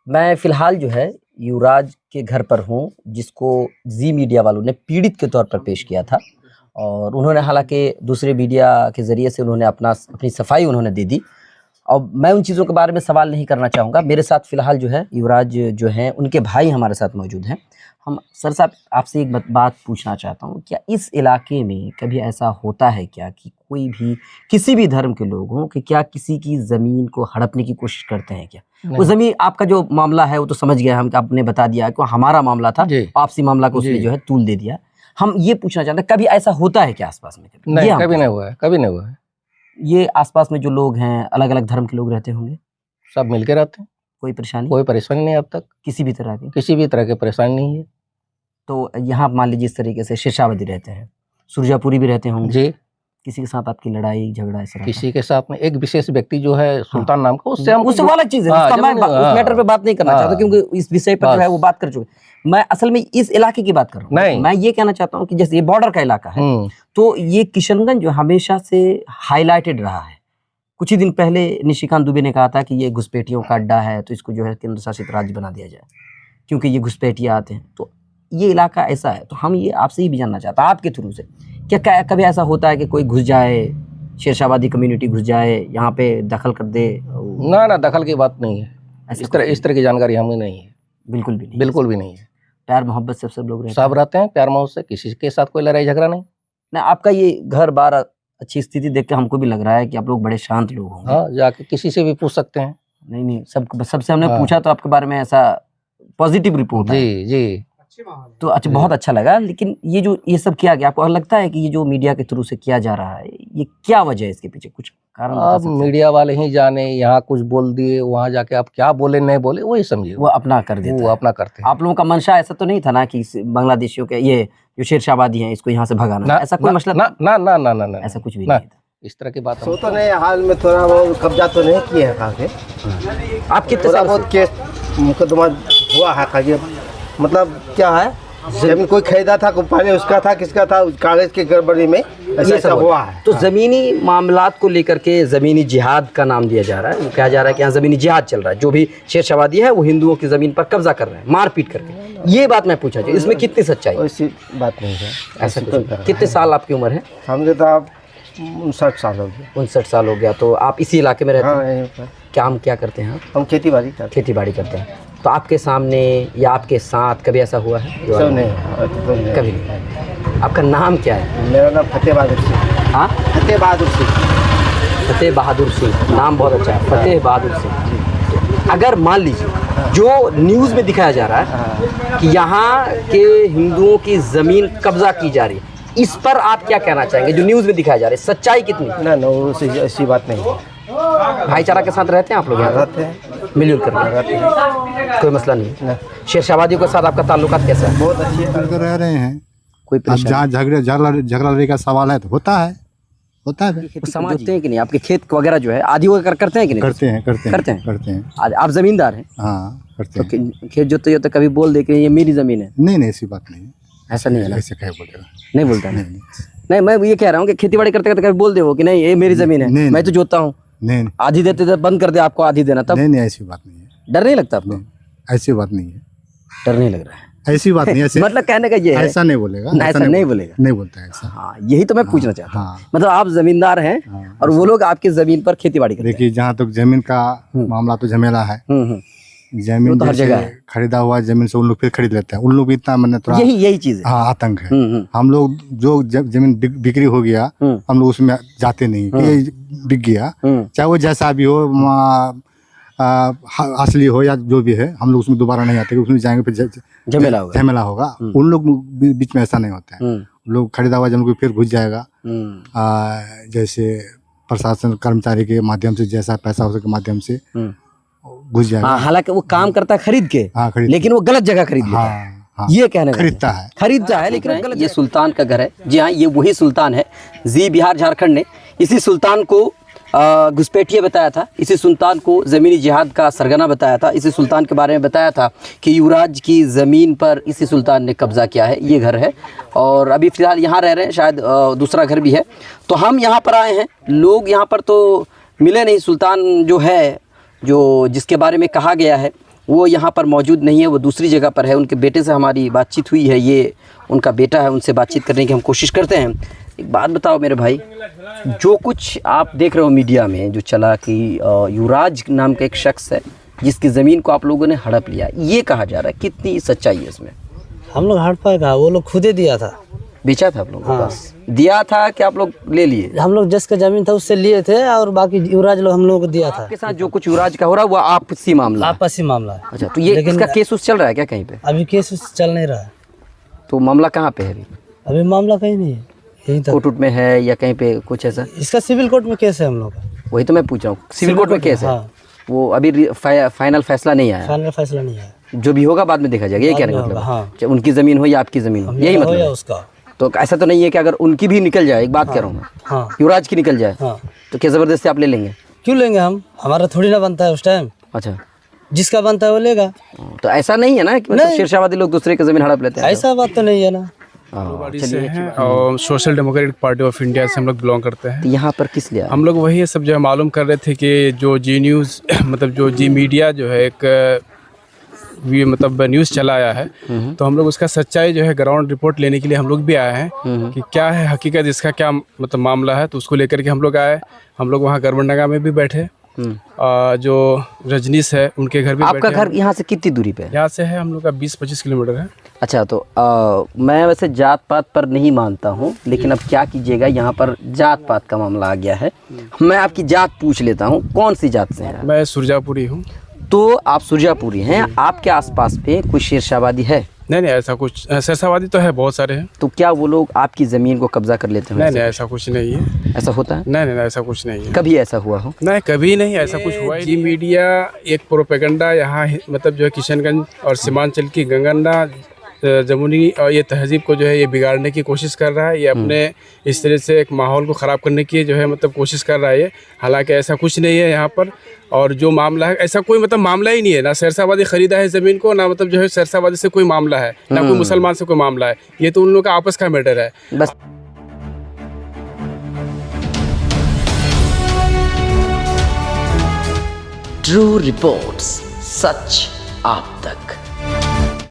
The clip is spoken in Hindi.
मैं फ़िलहाल जो है युवराज के घर पर हूँ, जिसको ज़ी मीडिया वालों ने पीड़ित के तौर पर पेश किया था और उन्होंने हालाँकि दूसरे मीडिया के ज़रिए से उन्होंने अपनी सफाई उन्होंने दे दी। अब मैं उन चीज़ों के बारे में सवाल नहीं करना चाहूँगा। मेरे साथ फ़िलहाल जो है युवराज जो हैं, उनके भाई हमारे साथ मौजूद हैं। हम सर साहब आपसे एक बात पूछना चाहता हूँ, क्या इस इलाके में कभी ऐसा होता है क्या कि कोई भी किसी भी धर्म के लोग हों कि क्या किसी की ज़मीन को हड़पने की कोशिश करते हैं क्या? वो ज़मीन आपका जो मामला है वो तो समझ गया हम कि आपने बता दिया कि वो हमारा मामला था, आपसी मामला को उसने जो है तूल दे दिया। हम ये पूछना चाहते हैं कभी ऐसा होता है क्या आस-पास में? नहीं, कभी नहीं हुआ है, कभी नहीं हुआ है। ये आस-पास में जो लोग हैं, अलग-अलग धर्म के लोग रहते होंगे? सब मिलके रहते हैं। कोई परेशानी? कोई परेशानी नहीं अब तक, किसी भी तरह की? किसी भी तरह की परेशानी नहीं है। तो यहाँ मान लीजिए इस तरीके से शेरशाहबादी रहते हैं, सुरजापुरी भी रहते होंगे। जी। किसी के साथ आपकी लड़ाई झगड़ा ऐसा रहता है? किसी के साथ में एक विशेष व्यक्ति जो है सुल्तान नाम का, उससे वो अलग चीज़ है, उसका मैं उस मैटर पे बात नहीं करना चाहता क्योंकि इस विषय पर जो है वो बात कर चुके। मैं असल में इस इलाके की बात कर रहा हूँ। नहीं, मैं ये कहना चाहता हूँ कि जैसे ये बॉर्डर का इलाका है, तो ये किशनगंज जो हमेशा से हाईलाइटेड रहा है। कुछ ही दिन पहले निशिकांत दुबे ने कहा था कि ये घुसपैठियों का अड्डा है, तो इसको जो है केंद्र शासित राज्य बना दिया जाए क्योंकि ये घुसपैठिया आते हैं। तो ये इलाका ऐसा है, तो हम ये आपसे ही भी जानना चाहता हैं आपके थ्रू से, क्या कभी ऐसा होता है कि कोई घुस जाए, शेरशाहबादी कम्युनिटी घुस जाए, यहाँ पे दखल कर दे? ना दखल की बात नहीं है। इस तरह की जानकारी हमें नहीं है। बिल्कुल भी नहीं? बिल्कुल भी नहीं है। प्यार मोहब्बत से सब लोग सब रहते हैं प्यार मोहब्बत से, किसी के साथ कोई लड़ाई झगड़ा नहीं। ना आपका ये घर बार अच्छी स्थिति देख के हमको भी लग रहा है कि आप लोग बड़े शांत लोग होंगे। हाँ, जाके किसी से भी पूछ सकते हैं। नहीं सबसे हमने पूछा तो आपके बारे में ऐसा पॉजिटिव रिपोर्ट है। जी। तो अच्छा, बहुत अच्छा लगा। लेकिन ये सब किया गया, आपको लगता है कि ये जो मीडिया के थ्रू से किया जा रहा है, ये क्या वजह है इसके पीछे? कुछ कारण बता सकते हैं? मीडिया वाले ही जाने, यहाँ कुछ बोल दिए, वहाँ जाके आप क्या बोले नहीं बोले वही समझिए। वो अपना कर देते हैं। वो अपना करते हैं। आप लोगों का मंशा ऐसा तो नहीं था ना कि बांग्लादेशियों के ये जो शेरशाहबादी हैं इसको यहाँ से भगाना, ऐसा कोई मसला? ना, ऐसा कुछ भी नहीं था। इस तरह की बात तो नहीं, हाल में थोड़ा बहुत कब्जा तो नहीं किए हैं काके। आप कितने थोड़ा बहुत केस मुकदमा हुआ है काके, मतलब क्या है, जमीन कोई खरीदा था, कोई पहले उसका था, किसका था, कागज के गड़बड़ी में ऐसा हुआ है। तो जमीनी मामलात को लेकर के जमीनी जिहाद का नाम दिया जा रहा है। वो कहा जा रहा है कि यहाँ जमीनी जिहाद चल रहा है। जो भी शेरशाहबादी है वो हिंदुओं की जमीन पर कब्जा कर रहे हैं, मारपीट करके। ये बात मैं पूछा चाहिए, इसमें कितनी सच्चाई? ऐसी बात नहीं है। ऐसा कितने साल आपकी उम्र है? हमने तो आप 59 साल हो गया। 59 साल हो गया। तो आप इसी इलाके में रहते हैं? हाँ, यहीं पर। क्या करते हैं? हम खेती बाड़ी करते हैं। तो आपके सामने या आपके साथ कभी ऐसा हुआ है? सब नहीं, कभी नहीं। आपका नाम क्या है? मेरा नाम फतेह बहादुर सिंह। हाँ, फतेह बहादुर सिंह। फतेह बहादुर सिंह, नाम बहुत अच्छा है, फतेह बहादुर सिंह। अगर मान लीजिए जो न्यूज़ में दिखाया जा रहा है कि यहाँ के हिंदुओं की ज़मीन कब्जा की जा रही है, इस पर आप क्या कहना चाहेंगे? जो न्यूज़ में दिखाया जा रहा है, सच्चाई कितनी? ना, ऐसी बात नहीं है। भाईचारा के साथ रहते हैं आप लोग? यहाँ रहते हैं, मिलजुल कर रहते हैं, कोई मसला नहीं है। शेरशाहबादियों के साथ आपका ताल्लुकात कैसा है? बहुत अच्छी रह रहे हैं। कोई जहाँ झगड़ा का सवाल है तो होता है। समझते हैं कि नहीं? आपके खेत वगैरह जो है आदि वगैरह करते हैं कि नहीं? करते हैं। आप जमींदार हैं? हाँ, करते हैं। तो खेत जोते कभी बोल दे कि ये मेरी जमीन है? नहीं, ऐसी बात नहीं है। ऐसा नहीं है ना? ऐसे क्या बोलेगा? नहीं बोलता है। नहीं, मैं ये कह रहा हूँ कि खेती बाड़ी करते कभी बोल दे वो कि नहीं ये मेरी जमीन है, मैं तो जोतता हूँ। नहीं, आधी देते थे, बंद कर दे आपको आधी देना तब? नहीं, ऐसी बात नहीं है। डर नहीं लगता आपको? ऐसी बात नहीं है। डर नहीं लग रहा है? ऐसी बात नहीं है। मतलब कहने का ये है, ऐसा नहीं बोलेगा। ऐसा नहीं बोलेगा, नहीं बोलता है ऐसा। हाँ, यही तो मैं पूछना चाहता हूँ। मतलब आप जमींदार हैं और वो लोग आपकी जमीन पर खेती बाड़ी करते हैं। देखिए, जहाँ तक जमीन का मामला तो झमेला है। जमीन तो हर जगह है। खरीदा हुआ जमीन से उन लोग फिर खरीद लेते हैं। उन लोग इतना मैंने थोड़ा यही चीज है। हाँ, आतंक है। हम लोग जो जमीन बिक्री हो गया, हम लोग उसमें जाते नहीं कि ये बिक गया, चाहे वो जैसा भी हो, असली हो या जो भी है, हम लोग उसमें दोबारा नहीं आते। उसमें जाएंगे फिर झमेला होगा। उन लोग बीच में ऐसा नहीं होता है। लोग खरीदा हुआ जमीन को फिर घुस जाएगा, जैसे प्रशासन कर्मचारी के माध्यम से, जैसा पैसा हो सके माध्यम से घुस जाएगा। हालांकि वो काम करता है खरीद के, लेकिन वो गलत जगह खरीद लेता है। ये कहने खरीदता है लेकिन ये सुल्तान का घर है। जी हाँ, ये वही सुल्तान है। जी बिहार झारखंड ने इसी सुल्तान को घुसपैठिया बताया था, इसी सुल्तान को ज़मीनी जिहाद का सरगना बताया था, इसी सुल्तान के बारे में बताया था कि युवराज की ज़मीन पर इसी सुल्तान ने कब्ज़ा किया है। ये घर है और अभी फ़िलहाल यहाँ रह रहे हैं, शायद दूसरा घर भी है। तो हम यहाँ पर आए हैं, लोग यहाँ पर तो मिले नहीं। सुल्तान जो है, जो जिसके बारे में कहा गया है वो यहाँ पर मौजूद नहीं है, वो दूसरी जगह पर है। उनके बेटे से हमारी बातचीत हुई है, ये उनका बेटा है, उनसे बातचीत करने की हम कोशिश करते हैं। एक बात बताओ मेरे भाई, जो कुछ आप देख रहे हो मीडिया में जो चला कि युवराज नाम का एक शख्स है जिसकी ज़मीन को आप लोगों ने हड़प लिया, ये कहा जा रहा है, कितनी सच्चाई है इसमें? हम लोग हड़प पाए कहा, वो लोग खुदे दिया था। बेचा था आप लोगों के पास? दिया था कि आप लोग ले लिए? हम लोग जिसका जमीन था उससे लिए थे और बाकी युवराज लोग हम लोगों को दिया था। आपके साथ जो कुछ युवराज का हो रहा है वो आपसी मामला है? आपसी मामला है। अच्छा, तो ये इसका केस उस चल रहा है क्या कहीं पे? अभी केस उस चल नहीं रहा है। तो मामला कहाँ पे है अभी? अभी मामला कहीं नहीं है, यहीं तक। कोर्ट में है या कहीं पे कुछ ऐसा? इसका सिविल कोर्ट में केस है हम लोग का। वही तो मैं पूछ रहा हूँ, सिविल कोर्ट में केस है? हाँ। वो अभी फाइनल फैसला नहीं आया? फाइनल फैसला नहीं है, जो भी होगा बाद में देखा जाएगा, ये क्या मतलब? हाँ। चाहे उनकी ज़मीन हो या आपकी ज़मीन हो, यही मतलब है उसका। तो ऐसा तो नहीं है कि अगर उनकी भी निकल जाए, एक बात कह रहा हूँ मैं, हाँ। युवराज की निकल जाए हाँ। तो क्या ज़बरदस्ती आप ले लेंगे? क्यों लेंगे हम, हमारा थोड़ी ना बनता है उस टाइम। अच्छा, जिसका बनता है वो लेगा। तो ऐसा नहीं है ना कि मतलब शेरशाहवादी लोग दूसरे की ज़मीन हड़प लेते हैं? ऐसा बात तो नहीं है ना। से हैं और social democratic party of India से हम लोग बिलोंग करते हैं। तो यहाँ पर किस लिए हम लोग वही सब जो है मालूम कर रहे थे कि जो जी न्यूज़ मतलब जो जी मीडिया जो है एक मतलब न्यूज़ चलाया है, तो हम लोग उसका सच्चाई जो है ग्राउंड रिपोर्ट लेने के लिए हम लोग भी आए हैं कि क्या है हकीकत, इसका क्या मतलब मामला है। तो उसको लेकर के हम लोग आए। हम लोग वहाँ गरबंडा में भी बैठे, जो रजनीश है उनके घर भी आपका बैठे। घर यहाँ से कितनी दूरी पे है? यहाँ से है हम लोग का 20-25 किलोमीटर है। अच्छा, तो मैं वैसे जात पात पर नहीं मानता हूँ, लेकिन अब क्या कीजिएगा, यहाँ पर जात पात का मामला आ गया है। मैं आपकी जात पूछ लेता हूँ, कौन सी जात से हैं? मैं सुरजापुरी हूँ। तो आप सुरजापुरी हैं, आपके आसपास पे कोई शेरशाहवादी है? नहीं, ऐसा कुछ शेरशाहवादी तो है, बहुत सारे हैं। तो क्या वो लोग आपकी ज़मीन को कब्जा कर लेते हैं? नहीं, ऐसा कुछ नहीं है। ऐसा होता है? नहीं, ऐसा कुछ नहीं है। कभी ऐसा हुआ हो? नहीं, कभी नहीं ऐसा कुछ हुआ। जी मीडिया एक प्रोपेगेंडा यहाँ मतलब जो है किशनगंज और सीमांचल की गंगन्ना जमुनी और ये तहजीब को जो है ये बिगाड़ने की कोशिश कर रहा है। ये अपने इस तरह से एक माहौल को ख़राब करने की जो है मतलब कोशिश कर रहा है ये। हालांकि ऐसा कुछ नहीं है यहाँ पर। और जो मामला है ऐसा कोई मतलब मामला ही नहीं है, ना शेरशाहवादी ख़रीदा है ज़मीन को, ना मतलब जो है शेरशाहवादी से कोई मामला है, ना कोई मुसलमान से कोई मामला है। ये तो उन लोगों का आपस का मैटर है बस। ट्रू रिपोर्ट्स, सच आप तक।